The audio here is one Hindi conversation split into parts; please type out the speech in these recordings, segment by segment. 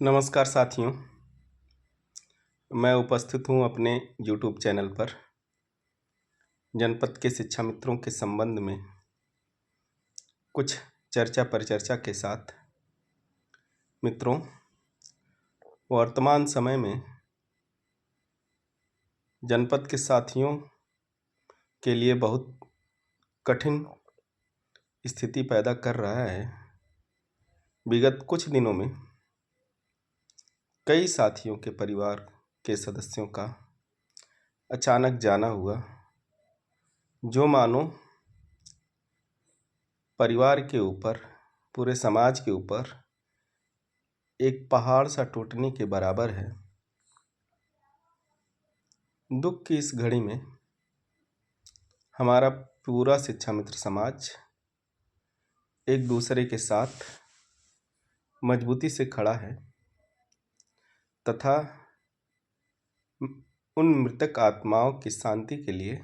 नमस्कार साथियों, मैं उपस्थित हूँ अपने YouTube चैनल पर जनपद के शिक्षा मित्रों के संबंध में कुछ चर्चा परिचर्चा के साथ। मित्रों, वर्तमान समय में जनपद के साथियों के लिए बहुत कठिन स्थिति पैदा कर रहा है। विगत कुछ दिनों में कई साथियों के परिवार के सदस्यों का अचानक जाना हुआ, जो मानो परिवार के ऊपर, पूरे समाज के ऊपर एक पहाड़ सा टूटने के बराबर है। दुख की इस घड़ी में हमारा पूरा शिक्षा मित्र समाज एक दूसरे के साथ मजबूती से खड़ा है तथा उन मृतक आत्माओं की शांति के लिए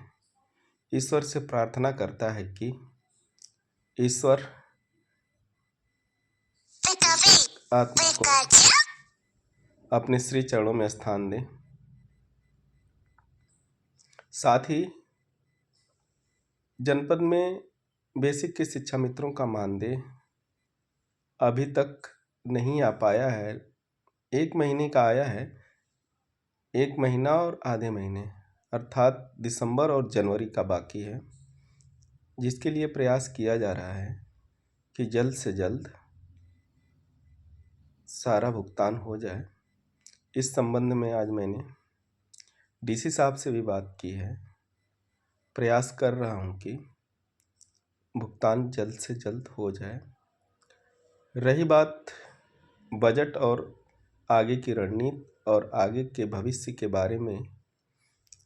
ईश्वर से प्रार्थना करता है कि ईश्वर आत्मा को अपने श्री चरणों में स्थान दे। साथ ही जनपद में बेसिक के शिक्षा मित्रों का मानदेय अभी तक नहीं आ पाया है। 1 महीने का आया है, 1 महीना और आधे महीने अर्थात दिसंबर और जनवरी का बाकी है, जिसके लिए प्रयास किया जा रहा है कि जल्द से जल्द सारा भुगतान हो जाए। इस संबंध में आज मैंने डीसी साहब से भी बात की है। प्रयास कर रहा हूं कि भुगतान जल्द से जल्द हो जाए। रही बात बजट और आगे की रणनीति और आगे के भविष्य के बारे में,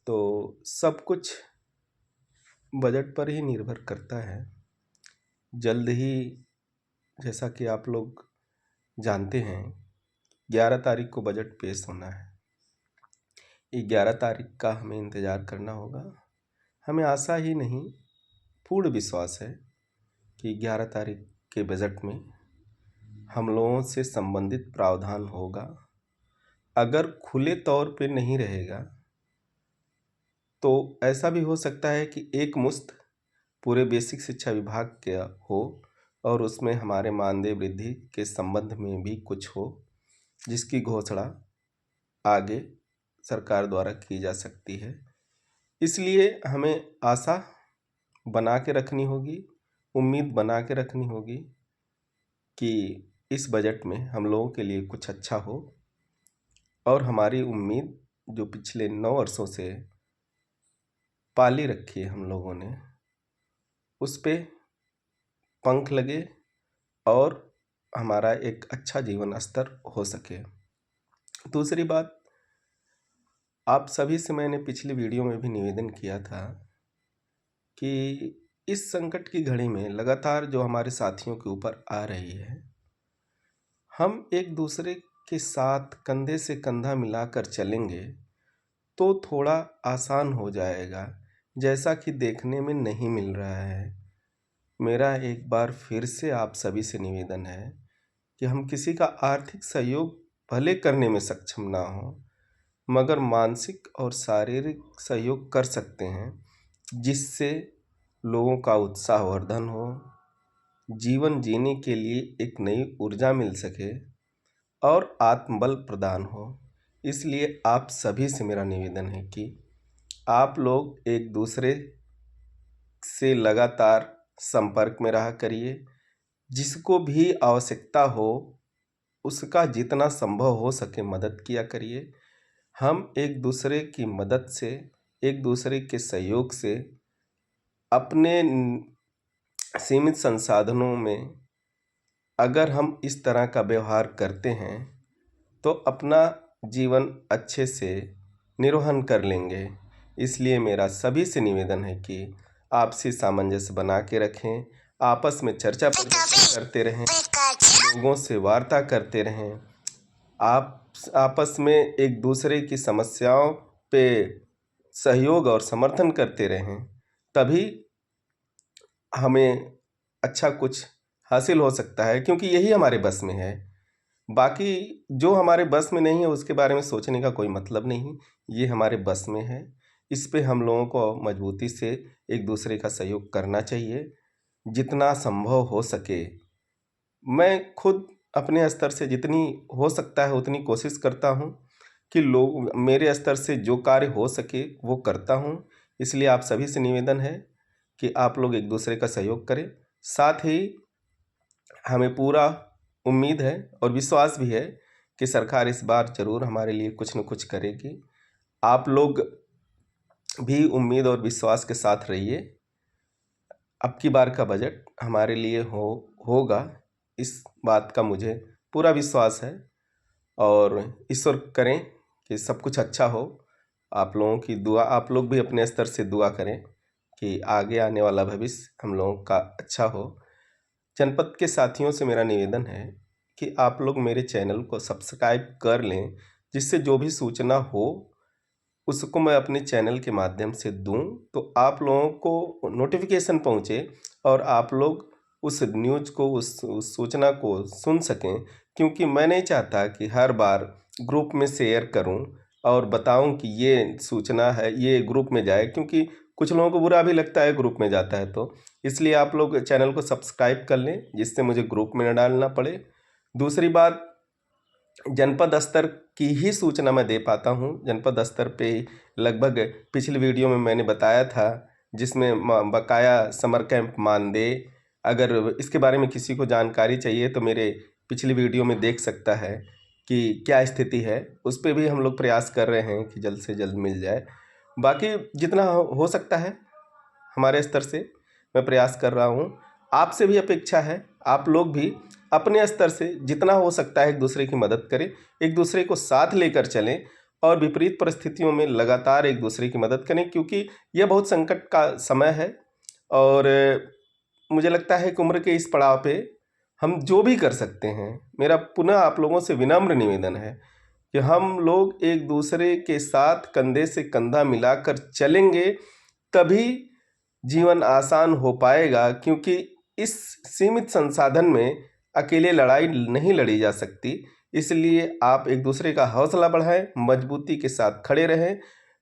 तो सब कुछ बजट पर ही निर्भर करता है। जल्द ही, जैसा कि आप लोग जानते हैं, 11 तारीख को बजट पेश होना है। 11 तारीख का हमें इंतज़ार करना होगा। हमें आशा ही नहीं, पूर्ण विश्वास है कि 11 तारीख के बजट में हम लोगों से संबंधित प्रावधान होगा। अगर खुले तौर पे नहीं रहेगा तो ऐसा भी हो सकता है कि एक मुश्त पूरे बेसिक शिक्षा विभाग का हो और उसमें हमारे मानदेय वृद्धि के संबंध में भी कुछ हो, जिसकी घोषणा आगे सरकार द्वारा की जा सकती है। इसलिए हमें आशा बना के रखनी होगी, उम्मीद बना के रखनी होगी कि इस बजट में हम लोगों के लिए कुछ अच्छा हो और हमारी उम्मीद जो पिछले 9 वर्षों से पाली रखी है हम लोगों ने, उस पे पंख लगे और हमारा एक अच्छा जीवन स्तर हो सके। दूसरी बात, आप सभी से मैंने पिछली वीडियो में भी निवेदन किया था कि इस संकट की घड़ी में लगातार जो हमारे साथियों के ऊपर आ रही है, हम एक दूसरे के साथ कंधे से कंधा मिलाकर चलेंगे तो थोड़ा आसान हो जाएगा, जैसा कि देखने में नहीं मिल रहा है। मेरा एक बार फिर से आप सभी से निवेदन है कि हम किसी का आर्थिक सहयोग भले करने में सक्षम ना हो, मगर मानसिक और शारीरिक सहयोग कर सकते हैं, जिससे लोगों का उत्साहवर्धन हो, जीवन जीने के लिए एक नई ऊर्जा मिल सके और आत्मबल प्रदान हो। इसलिए आप सभी से मेरा निवेदन है कि आप लोग एक दूसरे से लगातार संपर्क में रहा करिए। जिसको भी आवश्यकता हो उसका जितना संभव हो सके मदद किया करिए। हम एक दूसरे की मदद से, एक दूसरे के सहयोग से अपने सीमित संसाधनों में अगर हम इस तरह का व्यवहार करते हैं तो अपना जीवन अच्छे से निर्वहन कर लेंगे। इसलिए मेरा सभी से निवेदन है कि आपसी सामंजस्य बना के रखें, आपस में चर्चा करते रहें, लोगों से वार्ता करते रहें, आप आपस में एक दूसरे की समस्याओं पे सहयोग और समर्थन करते रहें, तभी हमें अच्छा कुछ हासिल हो सकता है, क्योंकि यही हमारे बस में है। बाकी जो हमारे बस में नहीं है उसके बारे में सोचने का कोई मतलब नहीं, ये हमारे बस में है। इस पे हम लोगों को मजबूती से एक दूसरे का सहयोग करना चाहिए, जितना संभव हो सके। मैं खुद अपने स्तर से जितनी हो सकता है उतनी कोशिश करता हूँ कि लोग मेरे स्तर से जो कार्य हो सके वो करता हूँ। इसलिए आप सभी से निवेदन है कि आप लोग एक दूसरे का सहयोग करें। साथ ही हमें पूरा उम्मीद है और विश्वास भी है कि सरकार इस बार ज़रूर हमारे लिए कुछ न कुछ करेगी। आप लोग भी उम्मीद और विश्वास के साथ रहिए। अब की बार का बजट हमारे लिए होगा, इस बात का मुझे पूरा विश्वास है और ईश्वर करें कि सब कुछ अच्छा हो। आप लोगों की दुआ, आप लोग भी अपने स्तर से दुआ करें कि आगे आने वाला भविष्य हम लोगों का अच्छा हो। जनपद के साथियों से मेरा निवेदन है कि आप लोग मेरे चैनल को सब्सक्राइब कर लें, जिससे जो भी सूचना हो उसको मैं अपने चैनल के माध्यम से दूं तो आप लोगों को नोटिफिकेशन पहुंचे और आप लोग उस न्यूज़ को, उस सूचना को सुन सकें। क्योंकि मैं नहीं चाहता कि हर बार ग्रुप में शेयर करूं और बताऊं कि ये सूचना है, ये ग्रुप में जाए, क्योंकि कुछ लोगों को बुरा भी लगता है ग्रुप में जाता है। तो इसलिए आप लोग चैनल को सब्सक्राइब कर लें, जिससे मुझे ग्रुप में न डालना पड़े। दूसरी बात, जनपद स्तर की ही सूचना मैं दे पाता हूँ। जनपद स्तर पे लगभग पिछली वीडियो में मैंने बताया था, जिसमें बकाया समर कैंप मानदेय, अगर इसके बारे में किसी को जानकारी चाहिए तो मेरे पिछली वीडियो में देख सकता है कि क्या स्थिति है। उस पे भी हम लोग प्रयास कर रहे हैं कि जल्द से जल्द मिल जाए। बाकी जितना हो सकता है हमारे स्तर से मैं प्रयास कर रहा हूँ। आपसे भी अपेक्षा है आप लोग भी अपने स्तर से जितना हो सकता है एक दूसरे की मदद करें, एक दूसरे को साथ लेकर चलें और विपरीत परिस्थितियों में लगातार एक दूसरे की मदद करें, क्योंकि यह बहुत संकट का समय है। और मुझे लगता है कि उम्र के इस पड़ाव पे हम जो भी कर सकते हैं, मेरा पुनः आप लोगों से विनम्र निवेदन है कि हम लोग एक दूसरे के साथ कंधे से कंधा मिलाकर चलेंगे, तभी जीवन आसान हो पाएगा। क्योंकि इस सीमित संसाधन में अकेले लड़ाई नहीं लड़ी जा सकती। इसलिए आप एक दूसरे का हौसला बढ़ाएं, मजबूती के साथ खड़े रहें।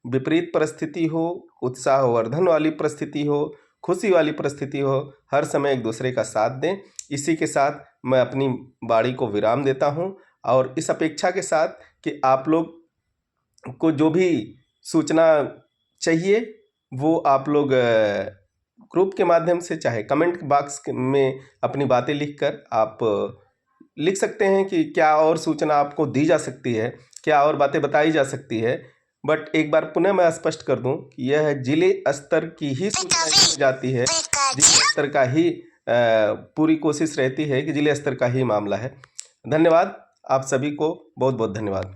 विपरीत परिस्थिति हो, उत्साहवर्धन वाली परिस्थिति हो, खुशी वाली परिस्थिति हो, हर समय एक दूसरे का साथ दें। इसी के साथ मैं अपनी वाणी को विराम देता हूँ और इस अपेक्षा के साथ कि आप लोग को जो भी सूचना चाहिए वो आप लोग ग्रुप के माध्यम से, चाहे कमेंट बॉक्स में अपनी बातें लिखकर आप लिख सकते हैं कि क्या और सूचना आपको दी जा सकती है, क्या और बातें बताई जा सकती है। बट एक बार पुनः मैं स्पष्ट कर दूं कि यह जिले स्तर की ही सूचना इसमें जाती है, जिले स्तर का ही पूरी कोशिश रहती है कि जिले स्तर का ही मामला है। धन्यवाद, आप सभी को बहुत बहुत धन्यवाद।